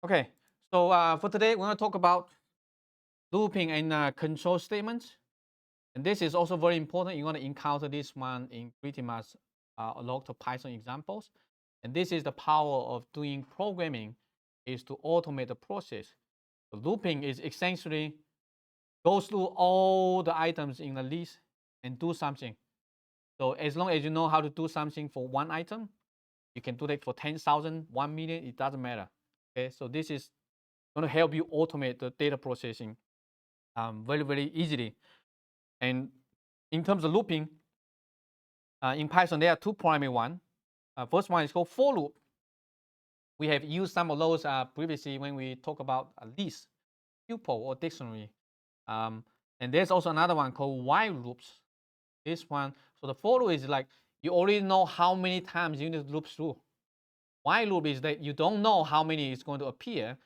Okay, so for today, we're going to talk about looping and control statements. And this is also very important. You're going to encounter this one in pretty much a lot of Python examples. And this is the power of doing programming is to automate the process. So looping is essentially go through all the items in the list and do something. So as long as you know how to do something for one item, you can do that for 10,000, 1 million, it doesn't matter. Okay, so this is going to help you automate the data processing very, very easily. And in terms of looping, in Python, there are two primary ones. First one is called for loop. We have used some of those previously when we talk about a list, tuple, or dictionary. And there's also another one called while loops. This one, so the for loop is like you already know how many times you need to loop through. While loop is that you don't know how many is going to appear.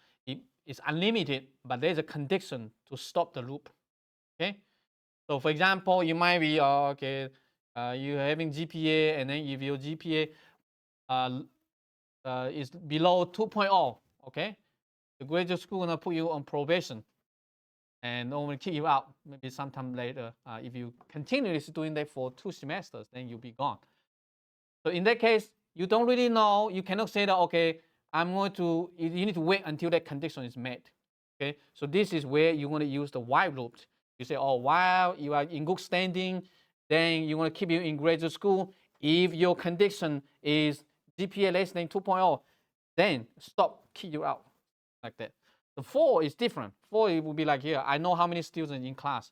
It's unlimited, but there's a condition to stop the loop. Okay. So for example, you might be you're having GPA, and then if your GPA is below 2.0, okay, the graduate school gonna put you on probation and only kick you out maybe sometime later. If you continuously doing that for 2 semesters, then you'll be gone. So in that case, you don't really know. You cannot say that, okay, I'm going to, you need to wait until that condition is met. Okay, so this is where you want to use the while loop. You say, oh, while you are in good standing, then you want to keep you in graduate school. If your condition is GPA less than 2.0, then stop, kick you out, like that. The for is different. For it will be like here, I know how many students in class,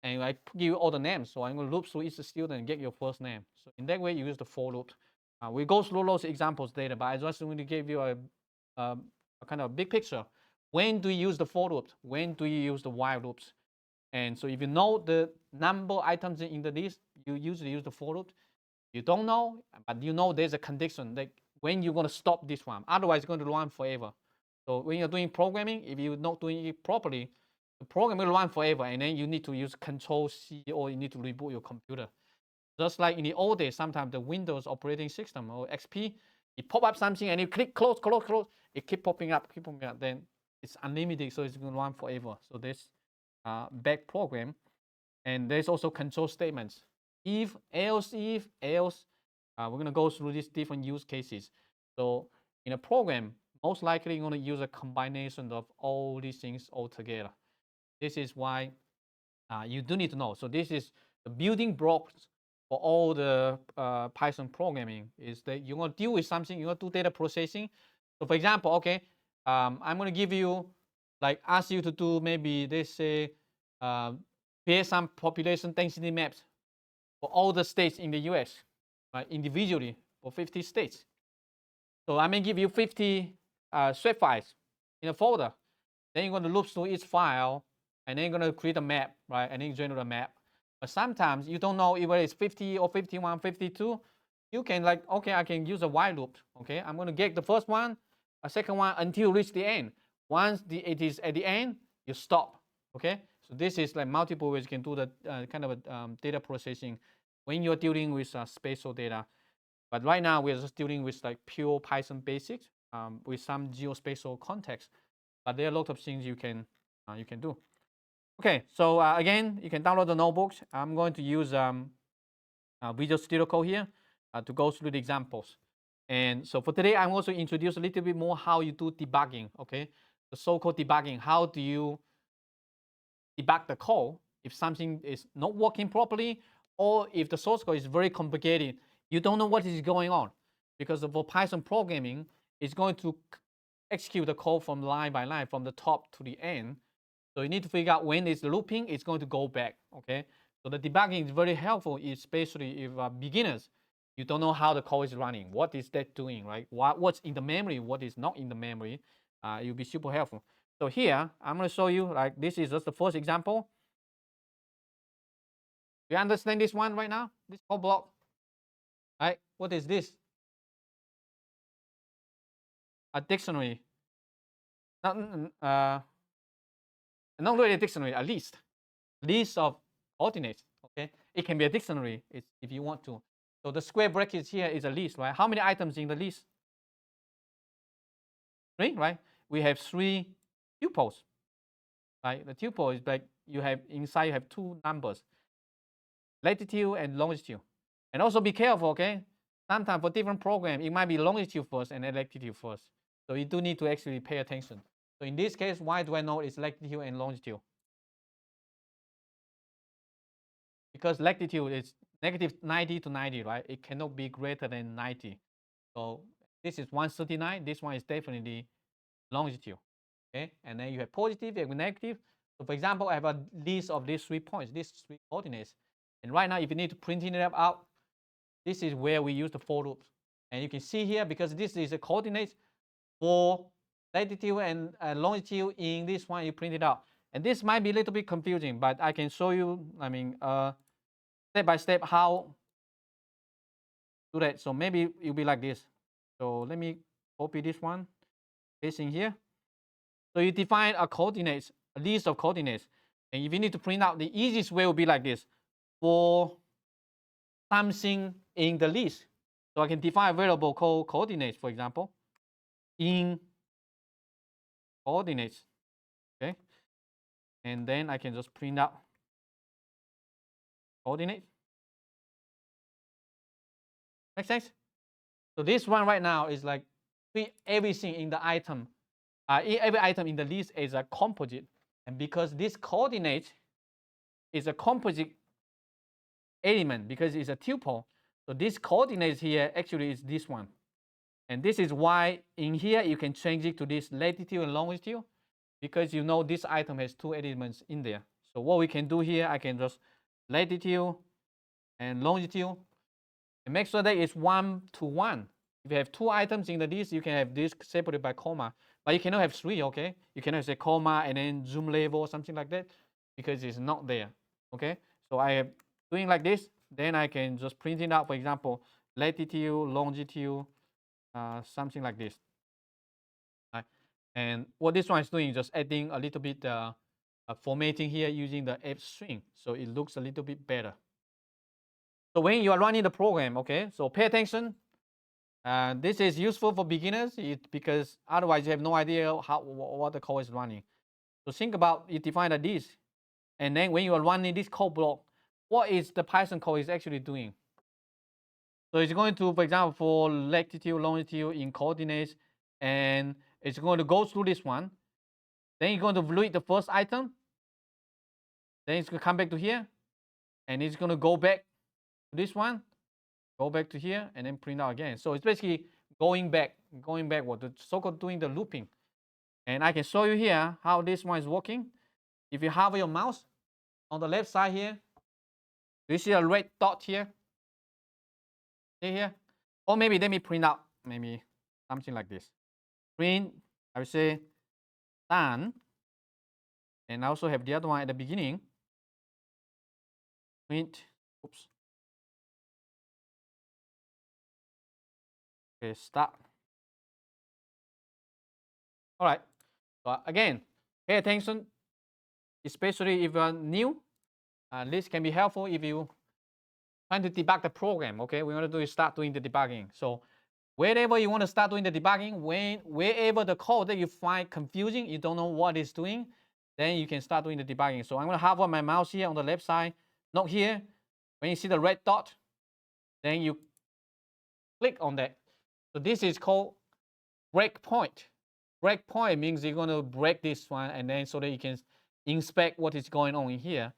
and I give you all the names. So I'm going to loop through each student and get your first name. So in that way, you use the for loop. We go through those examples later, but I just want to give you a kind of big picture. When do you use the for loop? When do you use the while loops? And so if you know the number of items in the list, you usually use the for loop. You don't know, but you know there's a condition that when you're going to stop this one. Otherwise, it's going to run forever. So when you're doing programming, if you're not doing it properly, the program will run forever, and then you need to use Control-C, or you need to reboot your computer. Just like in the old days, sometimes the Windows operating system or XP, it pop up something and you click close, close, close, it keep popping up, then it's unlimited, so it's going to run forever. So there's back program, and there's also control statements. If, else, we're going to go through these different use cases. So in a program, most likely you're going to use a combination of all these things all together. This is why you do need to know. So this is the building blocks for all the Python programming, is that you're going to deal with something, you're going to do data processing. So for example, okay, I'm going to give you, like ask you to do maybe, let's say, create some population density maps for all the states in the US, right, individually for 50 states. So I may give you 50 script files in a folder. Then you're going to loop through each file, and then you're going to create a map, right, and then generate a map. But sometimes you don't know whether it's 50 or 51, 52. You can like, okay, I can use a while loop. Okay, I'm going to get the first one, a second one, until you reach the end. Once it is at the end, you stop. Okay, so this is like multiple ways you can do the kind of data processing when you're dealing with spatial data. But right now we're just dealing with like pure Python basics with some geospatial context. But there are a lot of things you can do. Okay, so again, you can download the notebooks. I'm going to use Visual Studio Code here to go through the examples. And so for today, I'm also introduce a little bit more how you do debugging. Okay, the so-called debugging. How do you debug the code if something is not working properly, or if the source code is very complicated, you don't know what is going on, because for Python programming, it's going to execute the code from line by line, from the top to the end. So you need to figure out when it's looping, it's going to go back. Okay, so the debugging is very helpful, especially if beginners, you don't know how the code is running, what is that doing, right? What's in the memory, what is not in the memory. It'll be super helpful. So here, I'm going to show you, like, this is just the first example. You understand this one right now? This whole block, right? What is this? A dictionary. Not really a dictionary, a list. List of coordinates, okay? It can be a dictionary if you want to. So the square brackets here is a list, right? How many items in the list? 3, right? we have 3 tuples, right? The tuple is like you have inside you have 2 numbers, latitude and longitude. And also be careful, okay? Sometimes for different program, it might be longitude first and then latitude first. So you do need to actually pay attention. So in this case, why do I know it's latitude and longitude? Because latitude is negative 90 to 90, right? It cannot be greater than 90. So this is 139. This one is definitely longitude. Okay, and then you have positive and negative. So for example, I have a list of these 3 points, these 3 coordinates. And right now, if you need to print it out, this is where we use the for loops. And you can see here, because this is a coordinates for latitude and longitude in this one, you print it out. And this might be a little bit confusing, but I can show you, step by step how to do that. So maybe it'll be like this. So let me copy this one, paste in here. So you define a coordinates, a list of coordinates. And if you need to print out, the easiest way will be like this. For something in the list. So I can define a variable called coordinates, for example, in coordinates. Okay. And then I can just print out coordinates. Make sense? So this one right now is like treat everything in the item. Every item in the list is a composite. And because this coordinate is a composite element because it's a tuple, so this coordinates here actually is this one. And this is why in here you can change it to this latitude and longitude, because you know this item has 2 elements in there. So what we can do here, I can just latitude and longitude and make sure that it's 1 to 1. If you have 2 items in the list, you can have this separated by comma, but you cannot have 3, okay? You cannot say comma and then zoom level or something like that because it's not there, okay? So I am doing like this, then I can just print it out, for example, latitude, longitude, something like this. Right? And what this one is doing is just adding a little bit formatting here using the F string, so it looks a little bit better. So when you are running the program, okay, so pay attention. This is useful for beginners because otherwise you have no idea what the code is running. So think about you define this, and then when you are running this code block, what is the Python code is actually doing? So it's going to, for example, for latitude, longitude in coordinates, and it's going to go through this one. Then you're going to read the first item. Then it's going to come back to here, and it's going to go back to this one, go back to here, and then print out again. So it's basically going backward, the so-called doing the looping. And I can show you here how this one is working. If you have your mouse on the left side here, do you see a red dot here? See here? Or maybe let me print out maybe something like this. Print, I would say done. And I also have the other one at the beginning. Print, oops. Okay, stop. All right. So again, pay attention, especially if you're new. This can be helpful if you trying to debug the program. Okay, we want to do is start doing the debugging. So wherever you want to start doing the debugging, wherever the code that you find confusing, you don't know what it's doing, then you can start doing the debugging. So I'm going to hover my mouse here on the left side, not here. When you see the red dot, then you click on that. So this is called breakpoint. Breakpoint means you're going to break this one, and then so that you can inspect what is going on in here.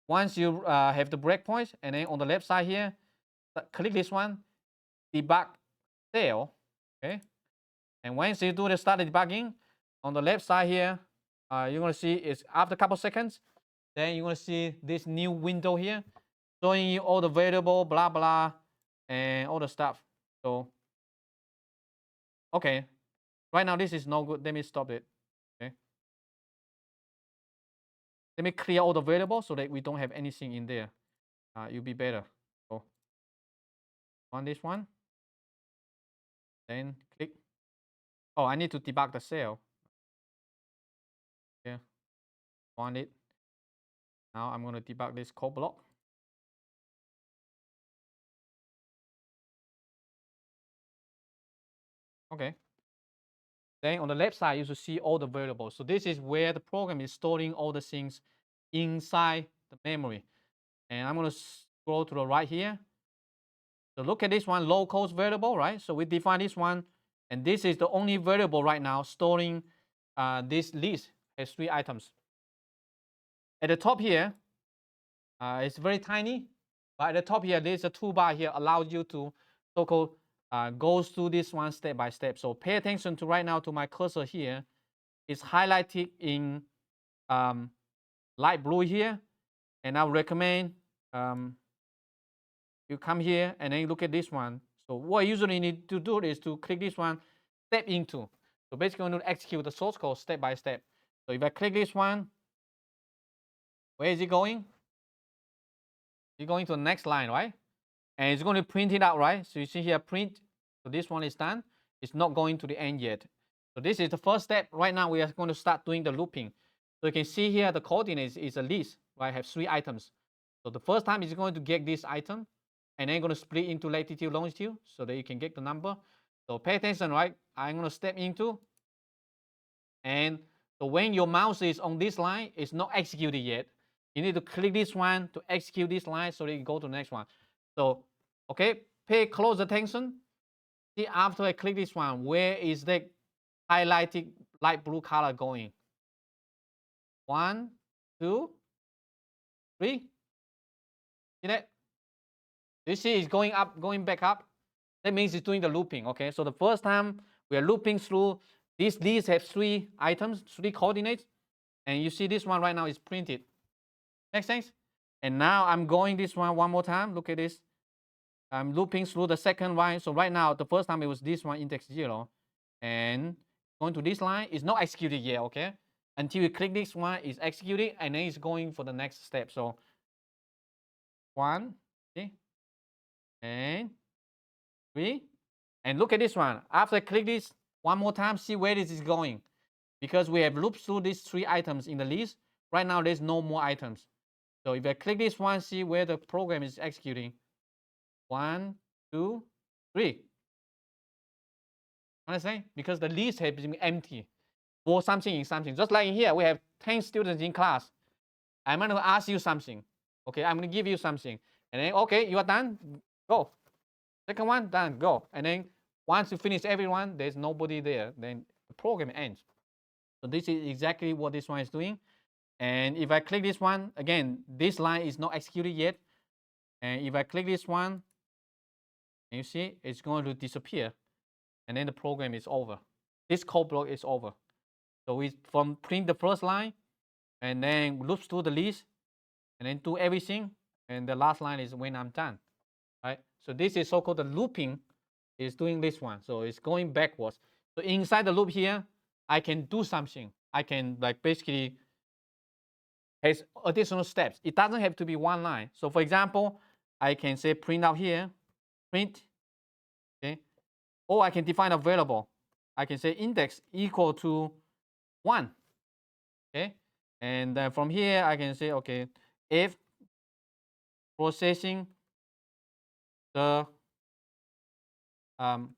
Once you have the breakpoints, and then on the left side here, click this one, debug cell, okay? And once you do the start debugging, on the left side here, you're going to see it's after a couple seconds, then you're going to see this new window here, showing you all the variable, blah, blah, and all the stuff. So, okay, right now this is no good. Let me stop it, okay? Let me clear all the variables so that we don't have anything in there. It'll be better. So, on this one, then click. Oh, I need to debug the cell. Yeah, on it. Now I'm going to debug this code block. Okay. Then on the left side, you should see all the variables. So this is where the program is storing all the things inside the memory. And I'm going to scroll to the right here. So look at this one, locals variable, right? So we define this one, and this is the only variable right now storing this list has 3 items. At the top here, it's very tiny, but at the top here, there's a toolbar here allows you to so-called go through this one step by step. So pay attention to right now to my cursor here. It's highlighted in light blue here, and I would recommend you come here and then look at this one. So what I usually need to do is to click this one, step into. So basically, I'm going to execute the source code step by step. So if I click this one, where is it going? It's going to the next line, right? And it's going to print it out, right? So you see here, print. So this one is done. It's not going to the end yet. So this is the first step. Right now, we are going to start doing the looping. So you can see here, the coordinates is a list, right? I have 3 items. So the first time is going to get this item, and then going to split into latitude, longitude, so that you can get the number. So pay attention, right? I'm going to step into, and so when your mouse is on this line, it's not executed yet. You need to click this one to execute this line so that you go to the next one. So, okay, pay close attention. See, after I click this one, where is the highlighted light blue color going? 1, 2, 3. See that? You see it's going up, going back up. That means it's doing the looping, okay? So the first time we are looping through, these have 3 items, 3 coordinates. And you see this one right now is printed. Make sense? And now I'm going this one more time. Look at this. I'm looping through the second line. So right now, the first time it was this one, index 0. And going to this line is not executed yet, okay? Until you click this one, it's executed, and then it's going for the next step. So 1, see? And 3. And look at this one. After I click this one more time, see where this is going. Because we have looped through these 3 items in the list. Right now, there's no more items. So if I click this one, see where the program is executing. 1, 2, 3. Understand? Because the list has been empty for something in something. Just like in here, we have 10 students in class. I'm going to ask you something. Okay, I'm going to give you something. And then, okay, you are done. Go. Second one, done. Go. And then once you finish everyone, there's nobody there. Then the program ends. So this is exactly what this one is doing. And if I click this one, again, this line is not executed yet. And if I click this one, and you see, it's going to disappear. And then the program is over. This code block is over. So we from print the first line, and then loops through the list, and then do everything. And the last line is when I'm done, right? So this is so-called the looping is doing this one. So it's going backwards. So inside the loop here, I can do something. I can like basically has additional steps. It doesn't have to be one line. So for example, I can say print out here, print, okay? Or I can define a variable. I can say index equal to 1, okay? And then from here, I can say, okay, if processing the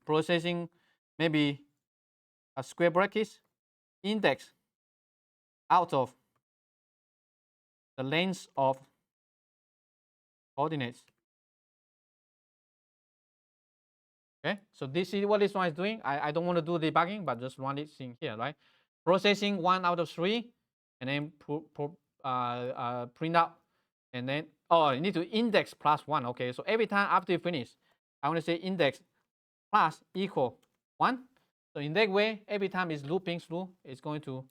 processing maybe a square brackets index out of the length of coordinates. Okay, so this is what this one is doing. I don't want to do debugging, but just run this thing here, right? Processing 1 out of 3, and then print out, and then you need to index plus 1. Okay, so every time after you finish, I want to say index plus equal 1. So in that way, every time it's looping through, it's going to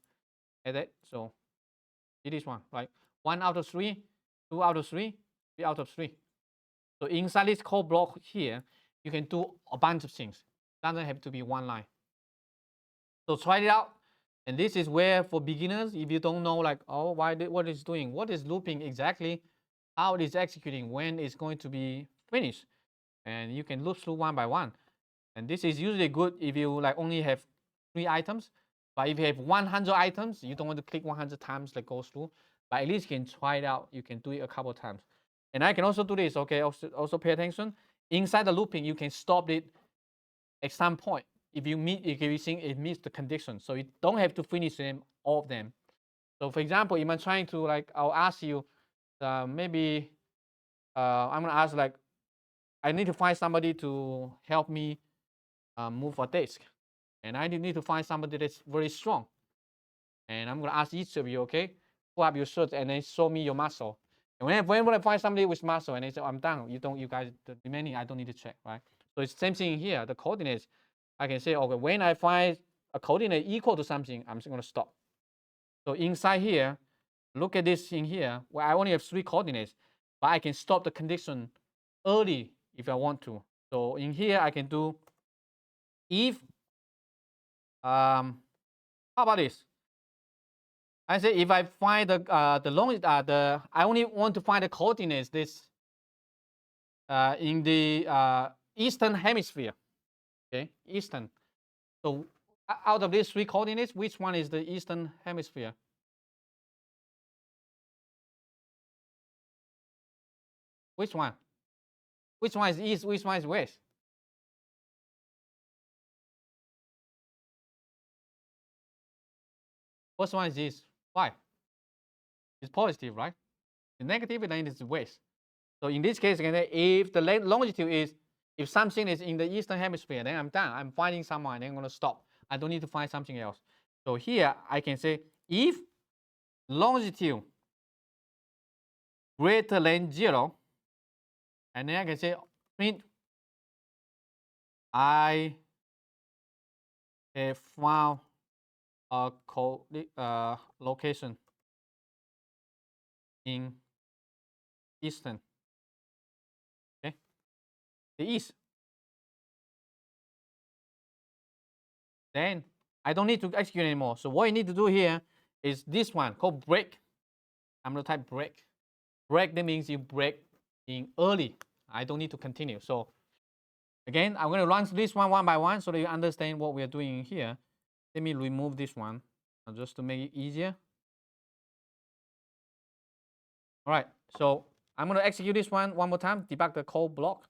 add that. So it is 1, right? 1 out of 3, 2 out of 3, 3 out of 3. So inside this code block here, you can do a bunch of things. It doesn't have to be one line. So try it out. And this is where for beginners, if you don't know like, oh, what it's doing, what is looping exactly, how it is executing, when it's going to be finished. And you can loop through one by one. And this is usually good if you like only have 3 items. But if you have 100 items, you don't want to click 100 times like goes through. But at least you can try it out. You can do it a couple of times. And I can also do this, okay? Also pay attention. Inside the looping, you can stop it at some point. if you think it meets the condition. So you don't have to finish them, all of them. So for example, if I'm trying to, like, I'll ask you, maybe I'm gonna ask, like, I need to find somebody to help me move a desk, and I need to find somebody that's very strong. And I'm gonna ask each of you, okay, pull up your shirt and then show me your muscle. And when I find somebody with muscle and they say, I'm done, you guys, the remaining, I don't need to check, right? So it's the same thing here, the coordinates. I can say, okay, when I find a coordinate equal to something, I'm just gonna stop. So inside here, look at this in here, where I only have 3 coordinates, but I can stop the condition early if I want to. So in here, I can do if, how about this? I say if I find I only want to find the coordinates in the eastern hemisphere. Okay, eastern. So out of these 3 coordinates, which one is the eastern hemisphere? Which one? Which one is east? Which one is west? First one is east. Why? It's positive, right? The negative, then it's west. So in this case, if the longitude is, if something is in the eastern hemisphere, then I'm done. I'm finding someone, then I'm going to stop. I don't need to find something else. So here I can say if longitude greater than 0, and then I can say print I have found a location in eastern. Okay, the east. Then I don't need to execute anymore. So what you need to do here is this one called break. I'm going to type break. Break, that means you break in early. I don't need to continue. So again, I'm going to run this one by one so that you understand what we are doing here. Let me remove this one just to make it easier. All right, so I'm going to execute this one more time, debug the code block.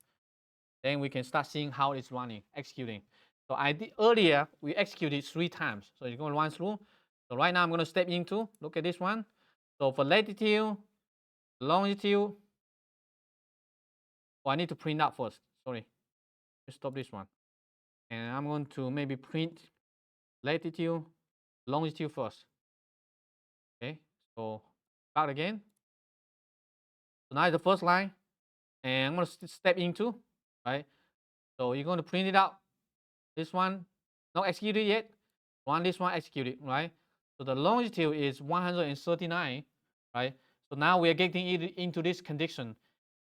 Then we can start seeing how it's running, executing. So I did earlier, we executed 3 times. So you're going to run through. So right now I'm going to step into, look at this one. So for latitude, longitude, I need to print out first. Sorry, let's stop this one. And I'm going to maybe print latitude, longitude first. Okay, so back again. So now the first line, and I'm going to step into, right? So you're going to print it out. This one, not executed yet. Run this one, executed, right? So the longitude is 139, right? So now we are getting into this condition.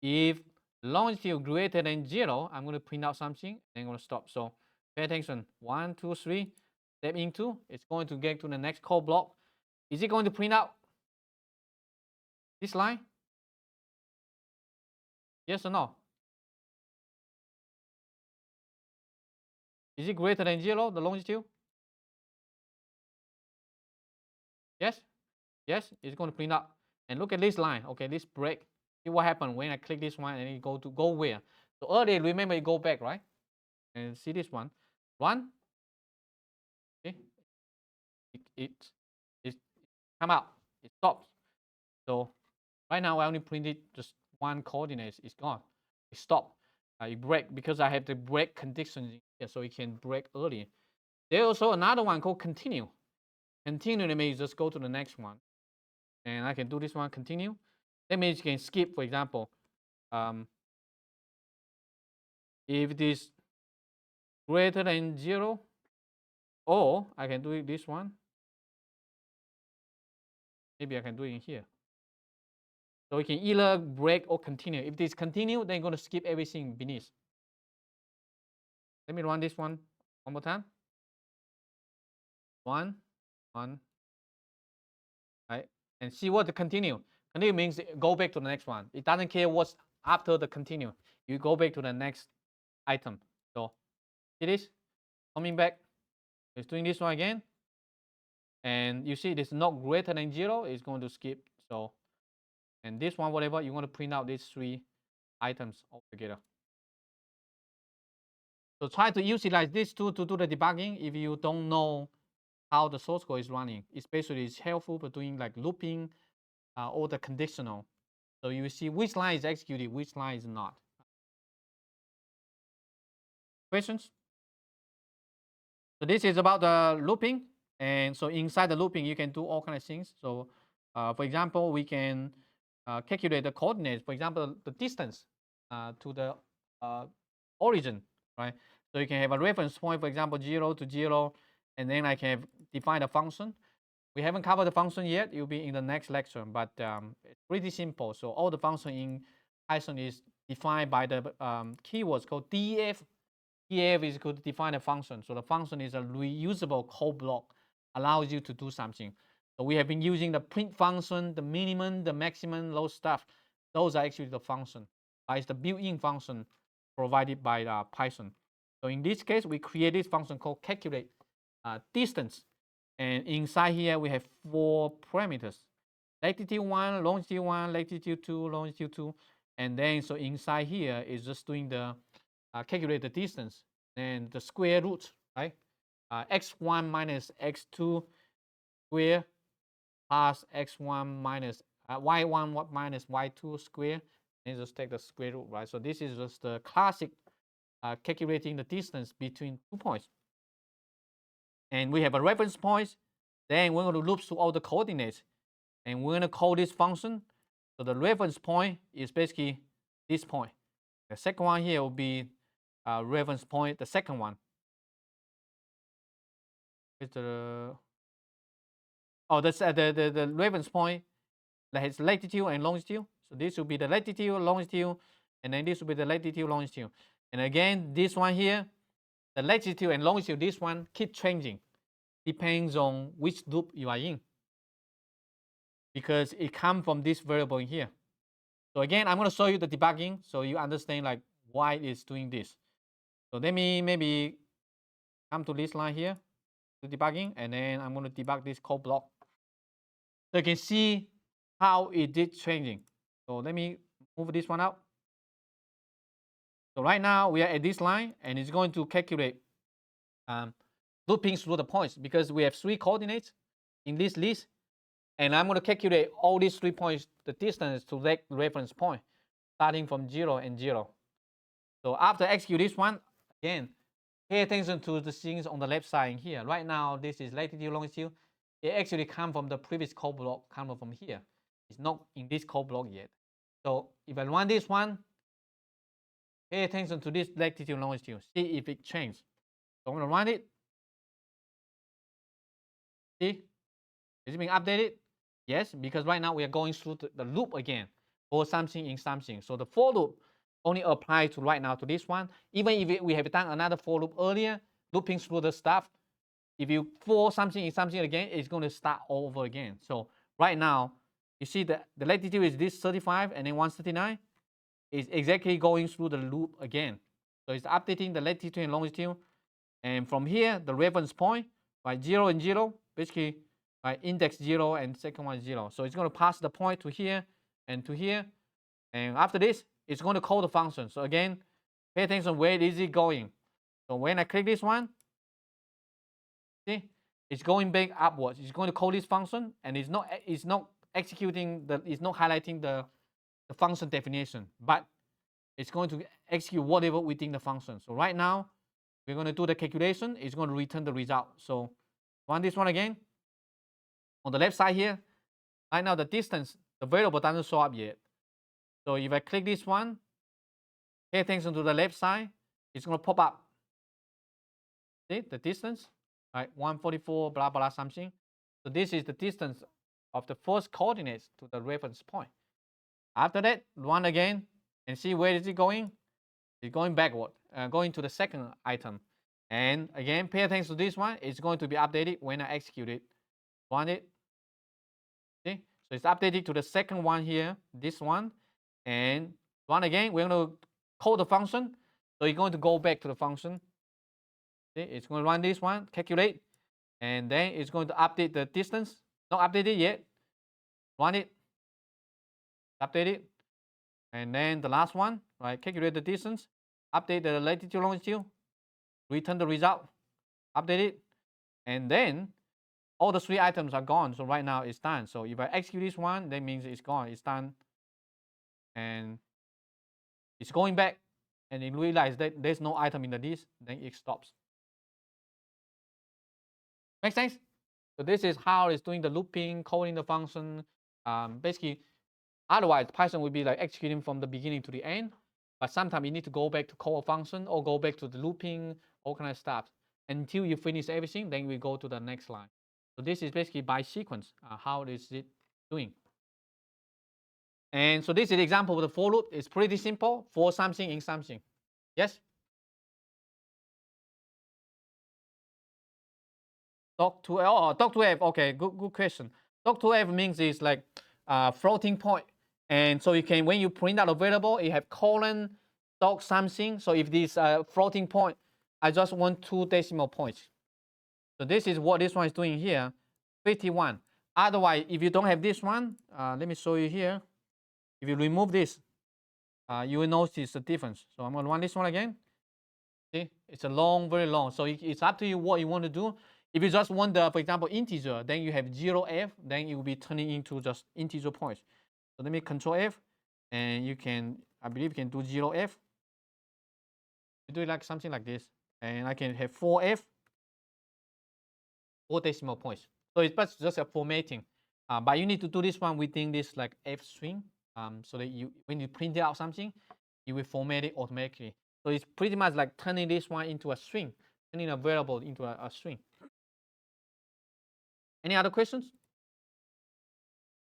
If longitude greater than 0, I'm going to print out something, and I'm going to stop. So pay attention. 1, 2, 3. Step into. It's going to get to the next code block. Is it going to print out this line? Yes or no? Is it greater than 0, the longitude? Yes? Yes, it's going to print out. And look at this line. Okay, this break. See what happened when I click this one and it go where? So earlier, remember you go back, right? And see this one. Run. Okay. It come out. It stops. So right now I only printed just one coordinate. It's gone. It stopped. It break because I have the break condition here, so it can break early. There's also another one called continue. Continue means just go to the next one. And I can do this one, continue. That means you can skip, for example, if it is greater than 0, or I can do it this one. Maybe I can do it in here. So you can either break or continue. If it is continue, then you're going to skip everything beneath. Let me run this one more time. 1, 1, right? And see what the continue. Continue means go back to the next one. It doesn't care what's after the continue. You go back to the next item. So see this? Coming back. It's doing this one again. And you see it's not greater than 0. It's going to skip. So, and this one, whatever, you want to print out these 3 items altogether. So try to utilize this tool to do the debugging if you don't know how the source code is running. Especially it's helpful for doing like looping or the conditional. So you will see which line is executed, which line is not. Questions? So this is about the looping. And so inside the looping, you can do all kinds of things. So for example, we can calculate the coordinates. For example, the distance to the origin, right? So you can have a reference point, for example, 0 to 0, and then I can define a function. We haven't covered the function yet. It will be in the next lecture, but it's pretty simple. So all the function in Python is defined by the keywords called def. Def is going to define a function. So the function is a reusable code block, allows you to do something. So we have been using the print function, the minimum, the maximum, those stuff. Those are actually the function. It's the built-in function provided by Python. So in this case, we create this function called calculate distance. And inside here, we have 4 parameters. Latitude 1, longitude 1, latitude 2, longitude 2. And then, so inside here is just doing the calculate the distance and the square root, right? X1 minus X2 square plus X1 minus Y1 minus Y2 square. And just take the square root, right? So this is just the classic calculating the distance between 2 points. And we have a reference point. Then we're going to loop through all the coordinates. And we're going to call this function. So the reference point is basically this point. The second one here will be reference point, the second one. It's the the reference point that has latitude and longitude. So this will be the latitude, longitude, and then this will be the latitude, longitude. And again, this one here, the latitude and longitude, this one keep changing. Depends on which loop you are in. Because it comes from this variable in here. So again, I'm going to show you the debugging so you understand like why it's doing this. So let me maybe come to this line here to debugging, and then I'm going to debug this code block. So you can see how it did changing. So let me move this one out. So right now we are at this line, and it's going to calculate looping through the points because we have 3 coordinates in this list. And I'm going to calculate all these 3 points, the distance to that reference point, starting from 0 and 0. So after execute this one, again, pay attention to the things on the left side here. Right now, this is latitude, longitude. It actually comes from the previous code block, comes from here. It's not in this code block yet. So if I run this one, pay attention to this latitude, longitude. See if it changes. So I'm going to run it. See? Is it being updated? Yes, because right now we are going through the loop again for something in something. So the for loop only applies to right now to this one. Even if we have done another for loop earlier, looping through the stuff, if you for something in something again, it's going to start all over again. So right now, you see the latitude is this 35 and then 139. It's exactly going through the loop again. So it's updating the latitude and longitude. And from here, the reference point, right, 0 and 0, basically, right, index 0 and second one 0. So it's going to pass the point to here and to here. And after this, it's going to call the function. So again, pay attention where is it going. So when I click this one, see, it's going back upwards. It's going to call this function, and it's not executing it's not highlighting the function definition, but it's going to execute whatever within the function. So right now, we're going to do the calculation. It's going to return the result. So run this one again. On the left side here, right now the distance, the variable doesn't show up yet. So if I click this one, pay attention to the left side, it's going to pop up. See the distance, right? 144, blah, blah, something. So this is the distance of the first coordinates to the reference point. After that, run again and see where is it going. It's going backward, going to the second item. And again, pay attention to this one. It's going to be updated when I execute it. Run it. See? So it's updated to the second one here, this one. And run again. We're going to call the function. So you're going to go back to the function. See? It's going to run this one, calculate. And then it's going to update the distance. Not updated yet. Run it. Update it. And then the last one, right? Calculate the distance. Update the latitude, longitude. return the result, update it, and then all the 3 items are gone. So right now it's done. So if I execute this one, that means it's gone, it's done, and it's going back, and it realizes that there's no item in the list, then it stops. Make sense? So this is how it's doing the looping, calling the function. Basically, otherwise Python would be like executing from the beginning to the end. But sometimes you need to go back to call a function or go back to the looping, all kind of stuff. Until you finish everything, then we go to the next line. So this is basically by sequence. How is it doing? And so this is the example of the for loop. It's pretty simple. For something in something. Yes? Doc to L, doc to F. Okay, good question. Doc to F means it's like floating point. And so you can, when you print out a variable, you have colon, doc something. So if this floating point, I just want 2 decimal points. So this is what this one is doing here, 51. Otherwise, if you don't have this one, let me show you here. If you remove this, you will notice the difference. So I'm going to run this one again. See, it's a long, very long. So it's up to you what you want to do. If you just want the, for example, integer, then you have 0f, then it will be turning into just integer points. So let me control F, and you can, I believe you can do 0f. You do it like something like this, and I can have 4f, 4 decimal points. So it's just a formatting, but you need to do this one within this like f string, so that you, when you print out something, you will format it automatically. So it's pretty much like turning this one into a string, turning a variable into a string. Any other questions?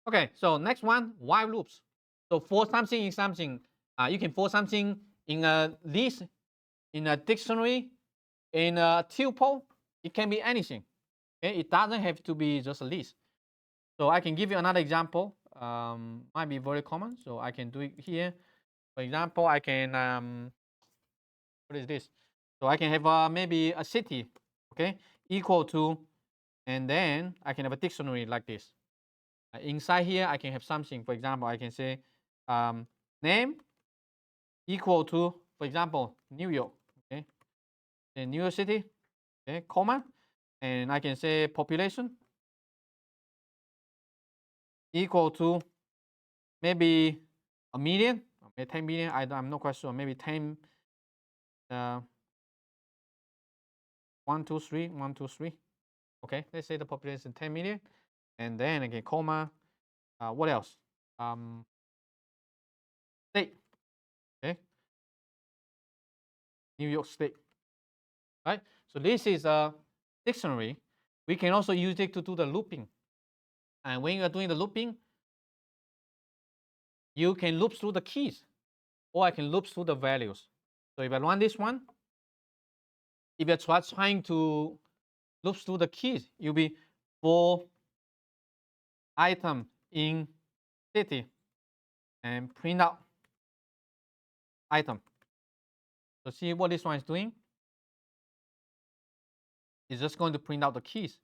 Okay, so next one, while loops. So for something in something, you can for something in a list, in a dictionary, in a tuple. It can be anything. Okay, it doesn't have to be just a list. So I can give you another example. Might be very common. So I can do it here. For example, I can what is this? So I can have maybe a city, okay, equal to, and then I can have a dictionary like this. Inside here, I can have something. For example, I can say name equal to, for example, New York. Okay, then New York City. Okay, comma, and I can say population equal to maybe a million, maybe 10 million. I'm not quite sure. Maybe 10. 1, 2, 3, 1, 2, 3. Okay, let's say the population 10 million, and then again comma. What else? State. Okay, New York State. Right. So this is a dictionary. We can also use it to do the looping. And when you are doing the looping, you can loop through the keys, or I can loop through the values. So if I run this one, if you're trying to loop through the keys, you'll be for item in city and print out item. So see what this one is doing? It's just going to print out the keys.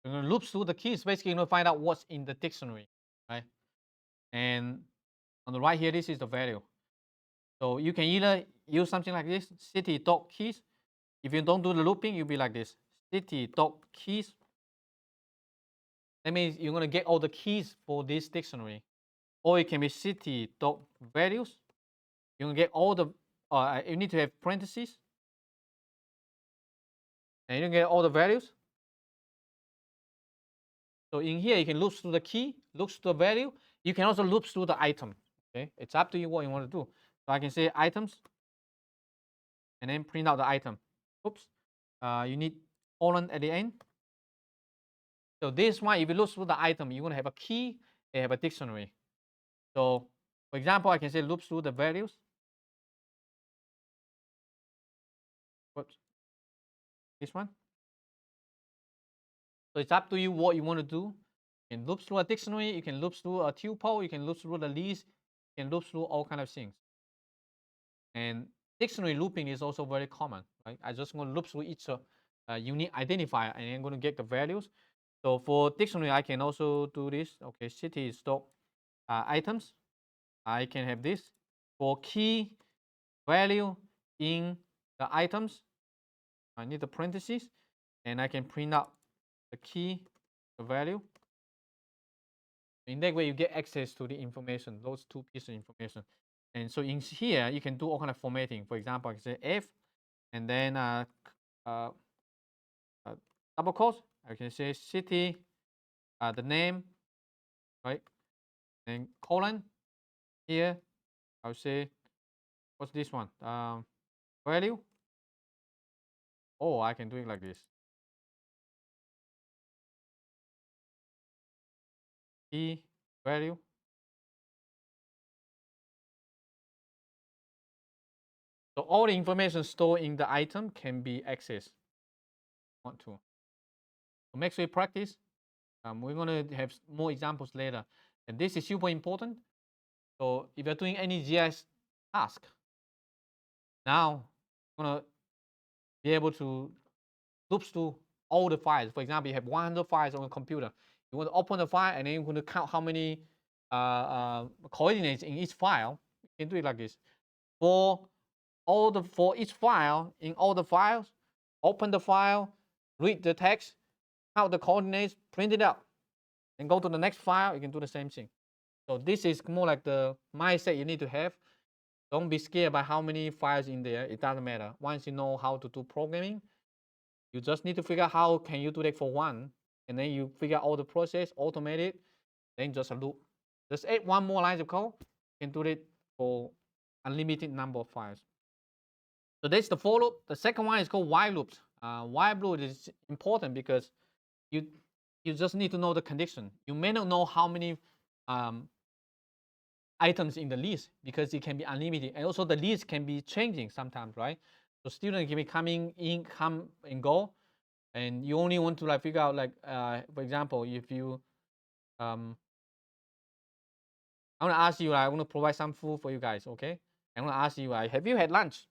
You're going to loop through the keys, basically you're going to find out what's in the dictionary, right? And on the right here, this is the value. So you can either use something like this, city.keys. If you don't do the looping, you'll be like this, city.keys. That means you're going to get all the keys for this dictionary. Or it can be city.values. You're going to get all the, you need to have parentheses. And you get all the values. So in here, you can loop through the key, loop through the value. You can also loop through the item. Okay, it's up to you what you want to do. So I can say items, and then print out the item. Oops, you need colon at the end. So this one, if you look through the item, you're gonna have a key and have a dictionary. So for example, I can say loop through the values. Whoops, this one. So it's up to you what you want to do. You can loop through a dictionary, you can loop through a tuple, you can loop through the list, you can loop through all kind of things. And dictionary looping is also very common, right? I just want to loop through each unique identifier, and I'm going to get the values. So for dictionary, I can also do this. Okay, city stock items. I can have this for key value in the items. I need the parentheses, and I can print out the key, the value. In that way, you get access to the information, those two pieces of information. And so in here, you can do all kind of formatting. For example, I can say F, and then double quotes. I can say city, the name, right, and colon. Here, I'll say, what's this one? Value. Oh, I can do it like this. Key value. So all the information stored in the item can be accessed. Want to. So make sure you practice. We're going to have more examples later. And this is super important. So if you're doing any GIS task, now you're going to be able to loop through all the files. For example, you have 100 files on a computer. You want to open the file, and then you're going to count how many coordinates in each file. You can do it like this. For each file, in all the files, open the file, read the text, count the coordinates, print it out, and go to the next file. You can do the same thing. So this is more like the mindset you need to have. Don't be scared by how many files in there. It doesn't matter. Once you know how to do programming, you just need to figure out how can you do that for one, and then you figure out all the process, automate it, then just a loop. Just add one more line of code. You can do it for unlimited number of files. So that's the for loop. The second one is called while loops. While loop is important because you just need to know the condition. You may not know how many items in the list because it can be unlimited, and also the list can be changing sometimes, right? So students can be coming in, come and go, and you only want to like figure out like, for example, if you, I want to ask you, I want to provide some food for you guys, okay? I want to ask you, have you had lunch?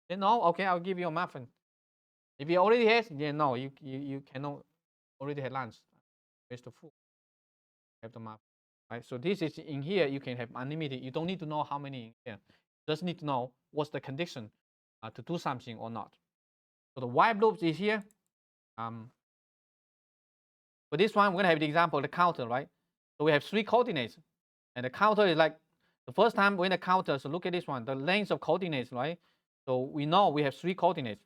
Then no, okay, I'll give you a muffin. If you already had, then no, you cannot already had lunch. Waste of food. Have the muffin, right? So this is in here. You can have unlimited. You don't need to know how many in here. You just need to know what's the condition to do something or not. So the while loops is here. For this one, we're gonna have the example of the counter, right? So we have 3 coordinates, and the counter is like the first time when the counter. So look at this one, the length of coordinates, right? So we know we have 3 coordinates.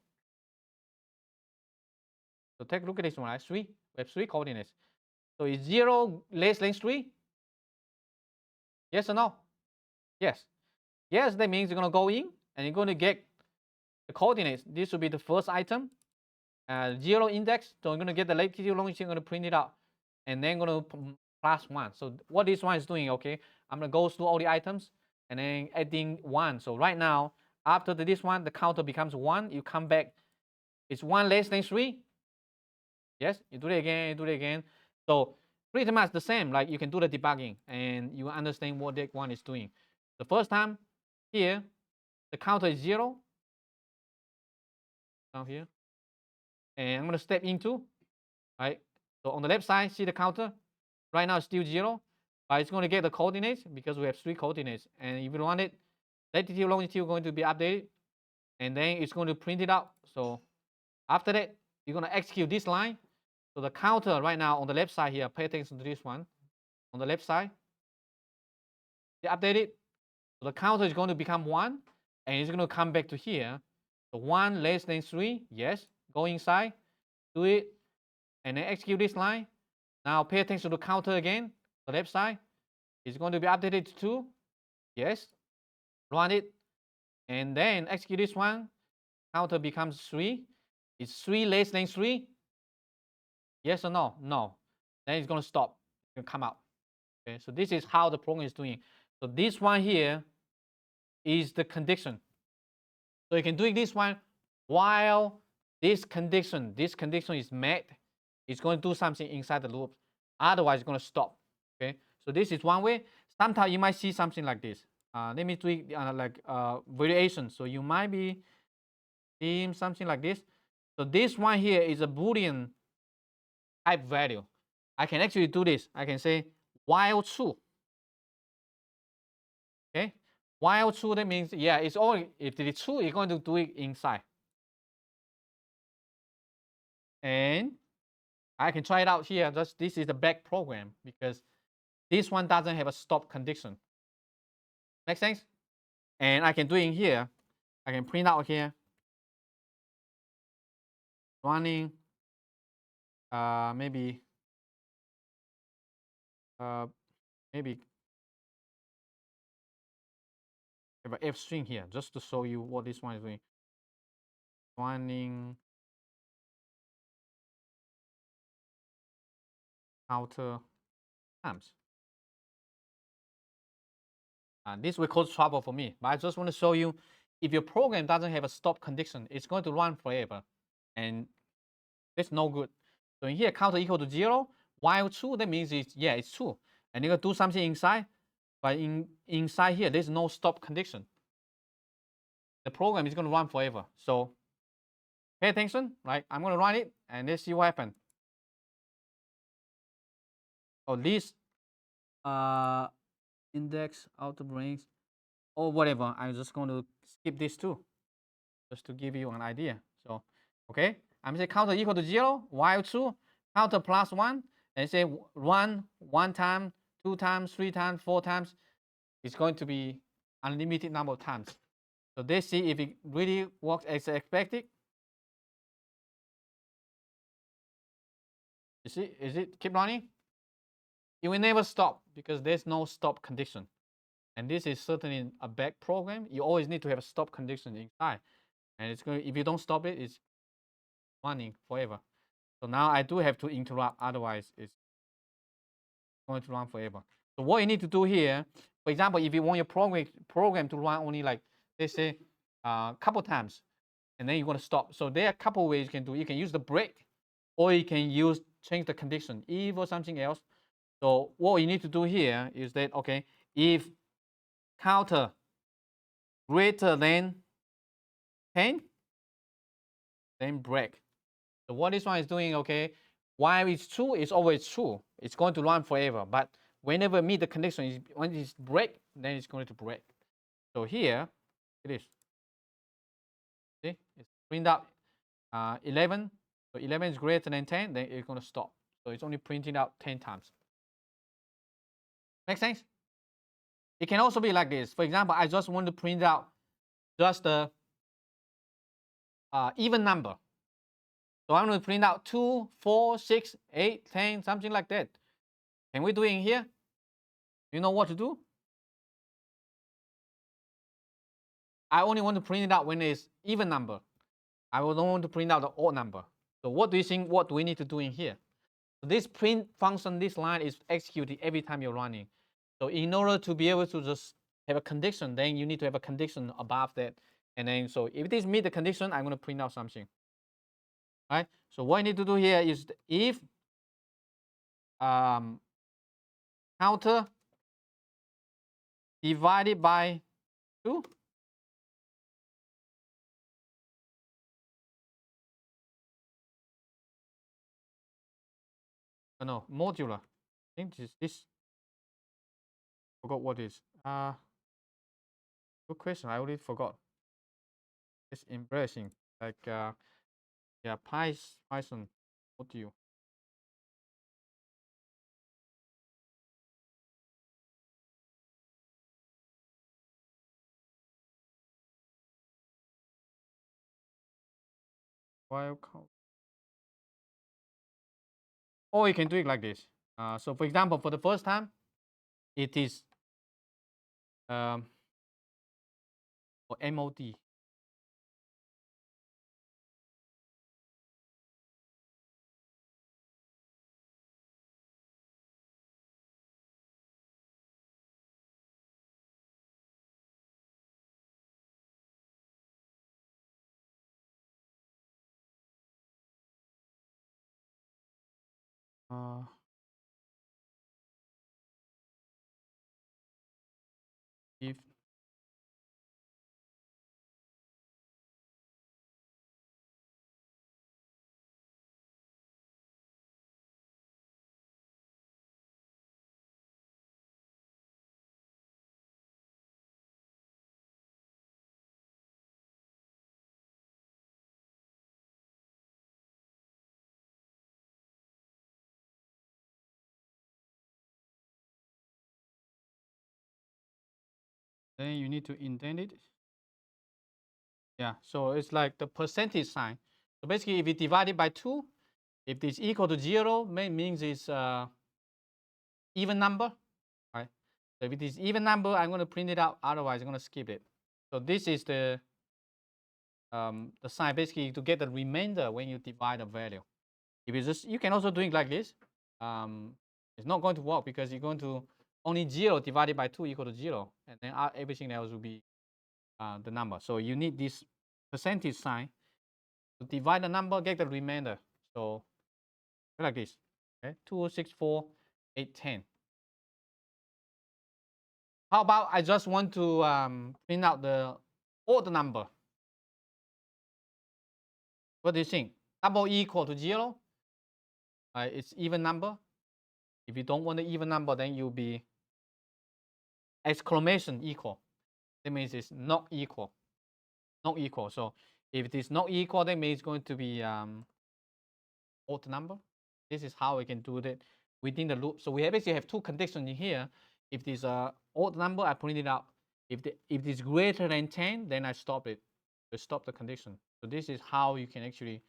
So take a look at this one, right? 3. We have 3 coordinates. So is 0 less than 3? Yes or no? Yes. Yes, that means you're gonna go in and you're gonna get the coordinates. This will be the first item. 0 index. So I'm gonna get the latitude, longitude. I'm gonna print it out, and then I'm gonna plus 1. So what this one is doing, okay? I'm gonna go through all the items and then adding 1. So right now, after this one, the counter becomes 1. You come back. It's 1 less than 3. Yes, you do it again, you do it again. So pretty much the same, like you can do the debugging and you understand what that one is doing. The first time here, the counter is 0. Down here. And I'm gonna step into, right? So on the left side, see the counter. Right now it's still 0, but it's gonna get the coordinates because we have 3 coordinates. And if you want it, latitude, longitude going to be updated, and then it's going to print it out. So after that, you're gonna execute this line. So the counter right now on the left side here, pay attention to this one. On the left side, they update it. So the counter is going to become 1, and it's going to come back to here. So 1 less than 3, yes. Go inside, do it, and then execute this line. Now pay attention to the counter again. The left side is going to be updated to 2, yes. Run it, and then execute this one. Counter becomes 3. Is 3 less than 3? Yes or no? No. Then it's going to stop. It's going to come out. Okay, so this is how the program is doing. So this one here is the condition. So you can do this one while this condition is met. It's going to do something inside the loop. Otherwise, it's going to stop. Okay, so this is one way. Sometimes you might see something like this. Let me do it like variation. So you might be seeing something like this. So this one here is a Boolean type value. I can actually do this. I can say while true. Okay, while true, that means, yeah, it's all, if it's true, you're going to do it inside. And I can try it out here. Just this is the back program because this one doesn't have a stop condition. Make sense? And I can do it in here. I can print out here. Running. Maybe. Maybe have an F string here just to show you what this one is doing. Running counter times. This will cause trouble for me, but I just want to show you if your program doesn't have a stop condition, it's going to run forever. And that's no good. So in here, counter equal to 0, while true, that means it's true. And you're going to do something inside, but inside here, there's no stop condition. The program is going to run forever. So pay attention, right? I'm going to run it, and let's see what happens. Oh, this index outer brains or whatever. I'm just going to skip this too, just to give you an idea. So, okay, I'm saying counter equal to 0, while true, counter plus 1, and say run 1 time, 2 times, 3 times, 4 times. It's going to be unlimited number of times. So let's see if it really works as expected. You see, is it keep running? It will never stop because there's no stop condition. And this is certainly a back program. You always need to have a stop condition inside. And it's going, if you don't stop it, it's running forever. So now I do have to interrupt, otherwise it's going to run forever. So what you need to do here, for example, if you want your program to run only like, let's say, a couple times, and then you're going to stop. So there are a couple ways you can do. You can use the break, or you can change the condition, if or something else. So what you need to do here is that, okay, if counter greater than 10, then break. So what this one is doing, okay, while it's true, it's always true. It's going to run forever. But whenever meet the condition, when it's break, then it's going to break. So here it is. See, it's print out 11. So 11 is greater than 10, then it's going to stop. So it's only printing out 10 times. Make sense? It can also be like this. For example, I just want to print out just the even number. So I'm going to print out 2, 4, 6, 8, 10, something like that. Can we do it in here? You know what to do? I only want to print it out when it's even number. I don't want to print out the odd number. So what do you think, what do we need to do in here? So this print function, this line is executed every time you're running. So in order to be able to just have a condition, then you need to have a condition above that. And then, so if this meet the condition, I'm going to print out something. All right? So what I need to do here is if counter divided by 2, oh, no, modular. I think this forgot what is. Good question. I already forgot. It's embarrassing. Like yeah, Python module. While count. Or you can do it like this. So for example, for the first time, it is for MOD. If then you need to indent it. Yeah, so it's like the percentage sign. So basically, if you divide it by 2, if it's equal to 0, means it's even number, right? So if it is even number, I'm going to print it out. Otherwise, I'm going to skip it. So this is the sign basically to get the remainder when you divide a value. If you just, you can also do it like this. It's not going to work because you're going to only 0 divided by 2 equal to 0, and then everything else will be the number. So you need this percentage sign to divide the number, get the remainder. So like this, okay, 2064, 810. How about I just want to print out the odd number? What do you think? Double equal to 0? It's even number. If you don't want the even number, then you'll be exclamation equal. That means it's not equal. Not equal. So if it is not equal, that means it's going to be odd number. This is how we can do that within the loop. So we basically have 2 conditions in here. If it's a odd number, I print it out. If it is greater than 10, then I stop it. I stop the condition. So this is how you can actually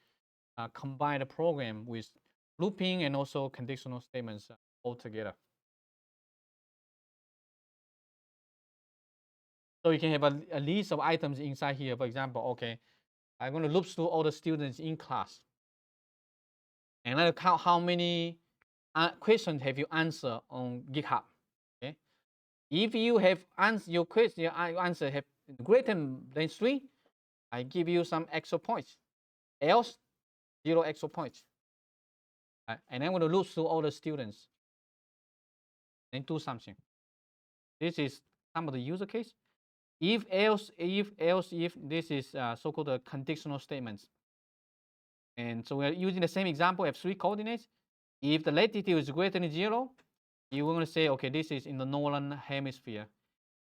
combine the program with looping and also conditional statements all together. So you can have a list of items inside here. For example, okay, I'm going to loop through all the students in class. And let's count how many questions have you answered on GitHub. Okay, if you have answered your question, your answer have greater than 3, I give you some extra points. Else, 0 extra points. And I'm going to loop through all the students and do something. This is some of the user case. If else, if this is so-called conditional statements. And so we're using the same example. We have 3 coordinates. If the latitude is greater than 0, you're going to say, okay, this is in the northern hemisphere.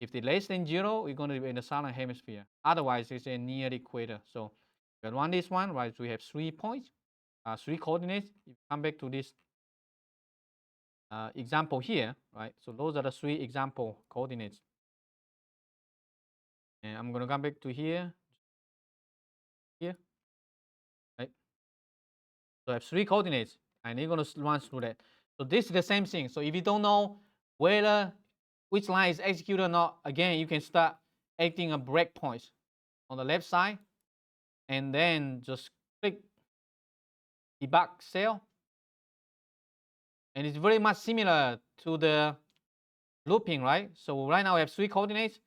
If it's less than 0, we're going to be in the southern hemisphere. Otherwise, it's near the equator. So we run this one, right? So we have 3 points, 3 coordinates. If you come back to this example here, right? So those are the 3 example coordinates. And I'm going to come back to here, right? So I have 3 coordinates, and you're going to run through that. So this is the same thing. So if you don't know whether which line is executed or not, again, you can start adding a breakpoint on the left side, and then just click debug cell. And it's very much similar to the looping, right? So right now we have 3 coordinates,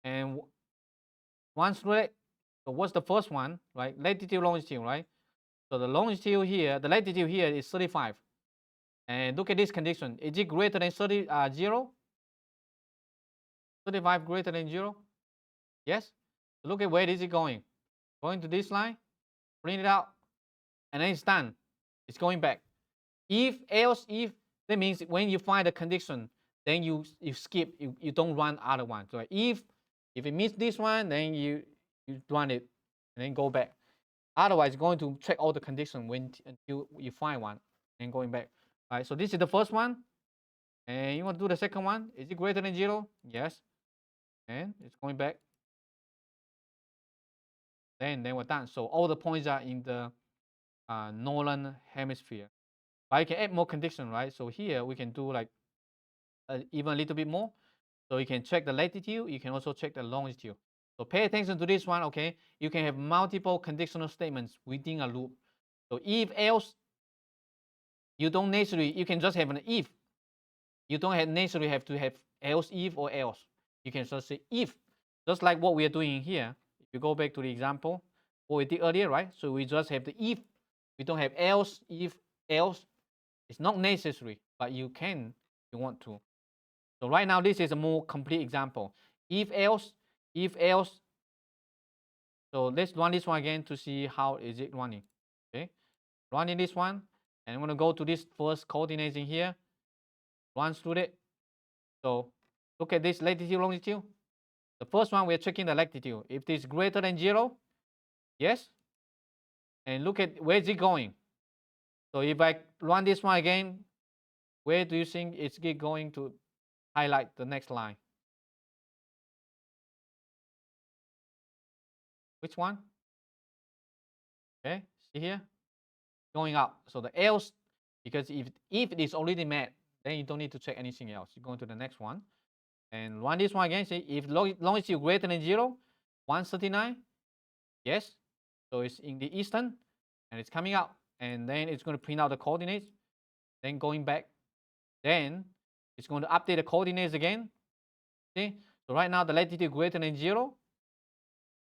and one through it. So what's the first one, right? Latitude, longitude, right? So the longitude here, the latitude here is 35. And look at this condition. Is it greater than 0? 35 greater than 0? Yes? So look at where is it going. Going to this line, print it out, and then it's done. It's going back. If, else, if, that means when you find the condition, then you skip, you don't run other one. So if it meets this one, then you run it and then go back. Otherwise, it's going to check all the conditions until you find one and going back. All right, so this is the first one. And you want to do the second one. Is it greater than 0? Yes. And it's going back. Then we're done. So all the points are in the northern hemisphere. But you can add more condition, right? So here we can do like even a little bit more. So you can check the latitude. You can also check the longitude. So pay attention to this one, okay? You can have multiple conditional statements within a loop. So if, else, you don't necessarily, you can just have an if. You don't necessarily have to have else, if, or else. You can just say if, just like what we are doing here. If you go back to the example, what we did earlier, right? So we just have the if. We don't have else, if, else. It's not necessary, but you can if you want to. So right now, this is a more complete example. If, else, if, else. So let's run this one again to see how is it running. Okay, running this one, and I'm going to go to this first coordinates in here. Run through it. So look at this latitude, longitude. The first one, we're checking the latitude. If it is greater than 0, yes. And look at where is it going. So if I run this one again, where do you think it's going to highlight the next line? Which one? Okay, see here, going up. So the else, because if it is already met, then you don't need to check anything else. You go to the next one and run this one again. See if longitude greater than 0, 139, yes. So it's in the eastern, and it's coming out, and then it's going to print out the coordinates. Then going back, then it's going to update the coordinates again. See, so right now the latitude greater than 0.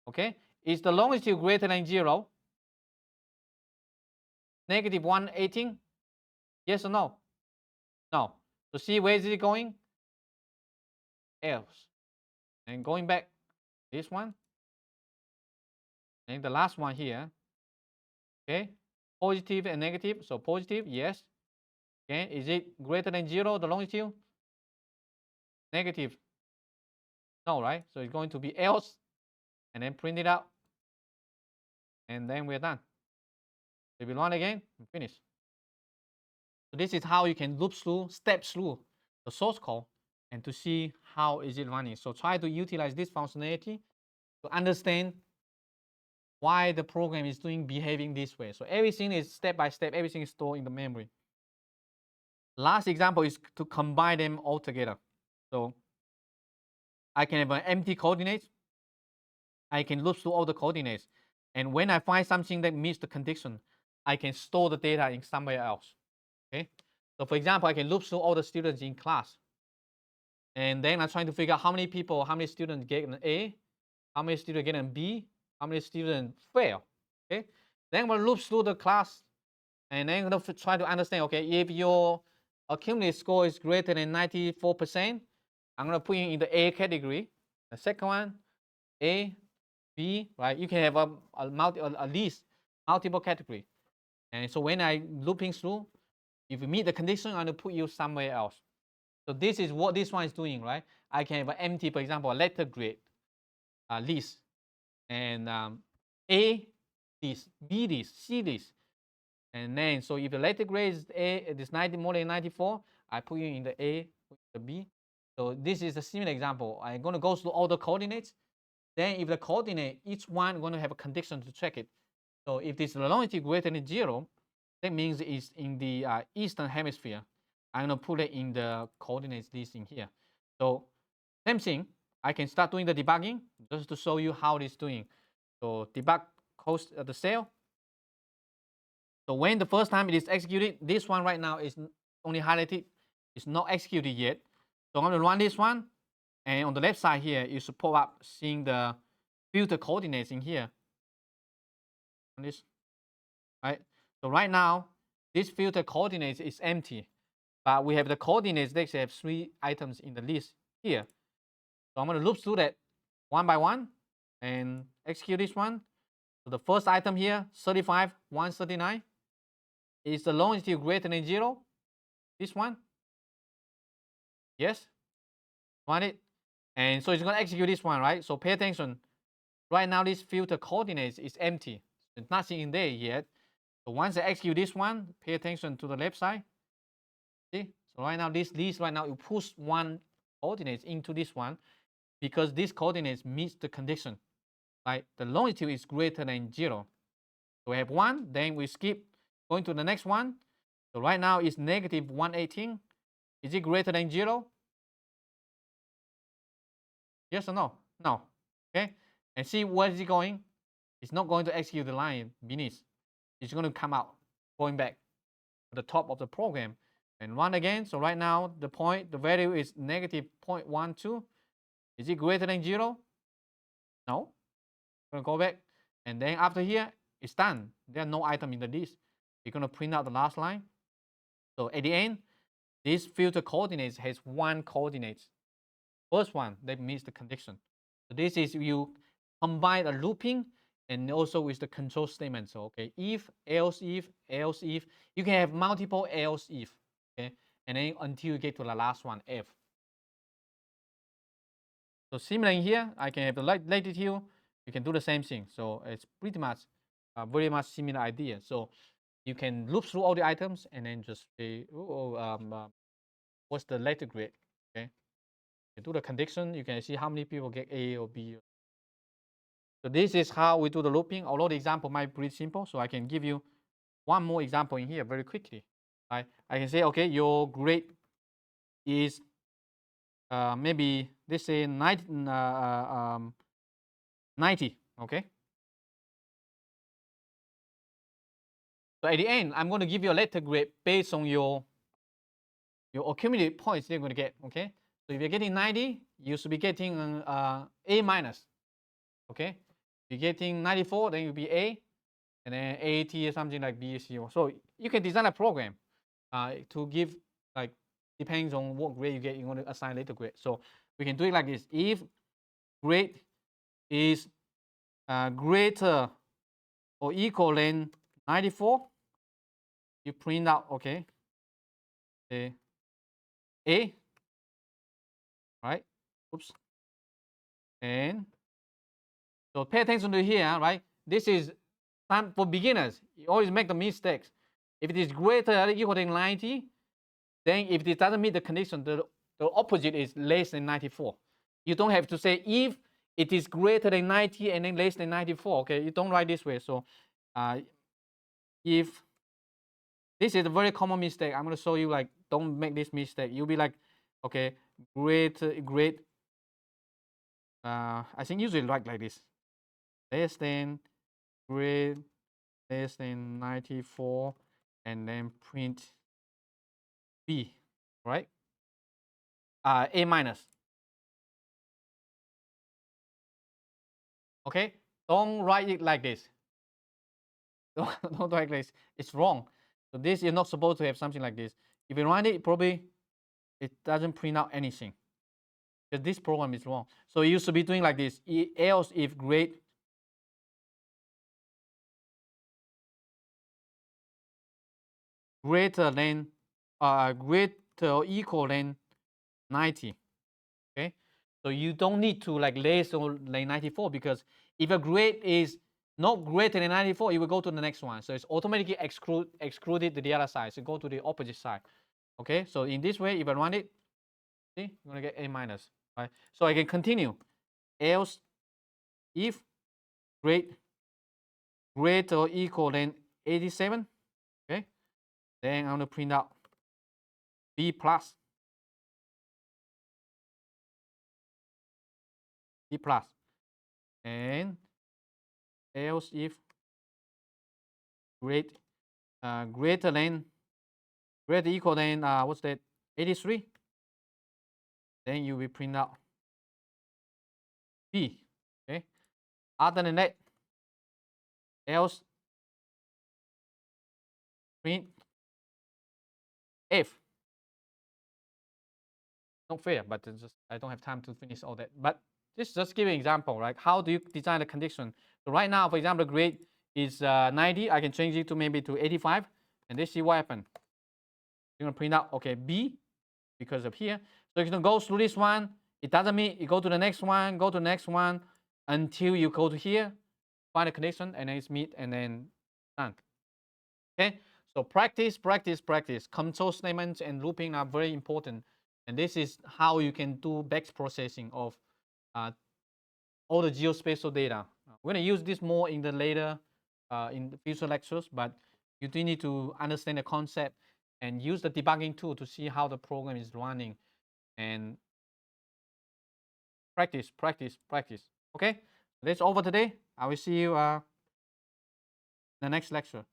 Okay, is the longitude greater than 0? Negative 118? Yes or no? No. So see where is it going? Else. And going back, this one. And the last one here. Okay. Positive and negative. So positive, yes. Okay. Is it greater than 0, the longitude? Negative. No, right? So it's going to be else. And then print it out. And then we're done. If we run again, we finish. So this is how you can loop through, step through the source code and to see how is it running. So try to utilize this functionality to understand why the program is behaving this way. So everything is step by step, everything is stored in the memory. Last example is to combine them all together. So I can have an empty coordinates. I can loop through all the coordinates. And when I find something that meets the condition, I can store the data in somewhere else. Okay. So for example, I can loop through all the students in class. And then I'm trying to figure out how many students get an A, how many students get an B, how many students fail. Okay. Then we'll loop through the class and then I'm going to try to understand, okay, if your accumulated score is greater than 94%, I'm going to put you in the A category. The second one, A, B, right? You can have at least multiple category. And so when I looping through, if you meet the condition, I'm going to put you somewhere else. So this is what this one is doing, right? I can have an empty, for example, a letter grade list, and A this, B this, C this, and then so if the letter grade is A, it is 90 more than 94, I put you in the A, the B. So this is a similar example. I'm going to go through all the coordinates. Then if the coordinate, each one going to have a condition to check it. So if this longitude greater than 0, that means it's in the eastern hemisphere. I'm going to put it in the coordinates list in here. So same thing, I can start doing the debugging just to show you how it is doing. So debug cost of the cell. So when the first time it is executed, this one right now is only highlighted. It's not executed yet. So I'm going to run this one. And on the left side here, you should pop up seeing the filter coordinates in here. On this, right? So right now, this filter coordinates is empty. But we have the coordinates that have 3 items in the list here. So I'm going to loop through that one by one and execute this one. So the first item here, 35, 139. Is the longitude greater than 0? This one? Yes? Run it. And so it's going to execute this one, right? So pay attention. Right now, this filter coordinates is empty. There's nothing in there yet. So once I execute this one, pay attention to the left side. See? So right now, this list right now, you push one coordinates into this one because this coordinates meets the condition. Right? The longitude is greater than 0. So we have 1, then we skip going to the next one. So right now it's negative 118. Is it greater than 0? Yes or no? No. Okay. And see where is it going? It's not going to execute the line beneath. It's going to come out, going back to the top of the program and run again. So right now the value is negative 0.12. Is it greater than 0? No. I'm going to go back. And then after here, it's done. There are no item in the list. You're going to print out the last line. So at the end, this filter coordinates has 1 coordinate. First one that meets the condition. So this is you combine a looping and also with the control statement. So okay, if, else if, else if. You can have multiple else if. Okay, and then until you get to the last one, if. So similarly here, I can have the latitude. You can do the same thing. So it's pretty much very much similar idea. So you can loop through all the items and then just say, what's the letter grade? Okay, you do the condition. You can see how many people get A or B. So this is how we do the looping, although the example might be pretty simple. So I can give you one more example in here very quickly. Right? I can say, okay, your grade is maybe let's say 90, okay? So at the end, I'm going to give you a letter grade based on your accumulated points you're going to get, okay? So if you're getting 90, you should be getting an A minus, okay? If you're getting 94, then you'll be A, and then 80 or something like B, C. So you can design a program to give, like, depends on what grade you get, you want to assign letter grade. So we can do it like this. If grade is greater or equal than 94, you print out, okay, A, right? Oops. And so pay attention to here, right? This is time for beginners. You always make the mistakes. If it is greater or equal than 90, then if it doesn't meet the condition, the opposite is less than 94. You don't have to say if it is greater than 90 and then less than 94, okay? You don't write this way. So if this is a very common mistake, I'm going to show you, like, don't make this mistake. You'll be like, okay, grade, I think usually write like this, less than, grade less than 94, and then print B, right? A minus. Okay, don't write it like this. Don't write like this. It's wrong. So this is not supposed to have something like this. If you write it, probably it doesn't print out anything, because this program is wrong. So you should be doing like this. Else if grade greater than greater or equal than 90. Okay, so you don't need to like less or like 94, because if a grade is not greater than 94, it will go to the next one. So it's automatically excluded to the other side. So go to the opposite side. Okay, so in this way, if I run it, see, you're gonna get A minus. Right? So I can continue. Else if grade greater or equal than 87, okay, then I'm gonna print out B plus. B plus. And else if grade greater than equal than what's that, 83, then you will print out B. Okay, other than that, else print F. Not fair, but it's just I don't have time to finish all that. But this just give an example, right? How do you design the condition? So right now, for example, the grade is 90. I can change it to maybe to 85, and let's see what happens. You're gonna print out, okay, B, because of here. So you can go through this one. It doesn't mean you go to the next one, go to the next one, until you go to here, find a condition, and then it's meet, and then done. Okay, so practice, practice, practice. Control statements and looping are very important, and this is how you can do batch processing of all the geospatial data. We're gonna use this more in the later, in the future lectures, but you do need to understand the concept and use the debugging tool to see how the program is running, and practice, practice, practice. Okay, that's over today. I will see you in the next lecture.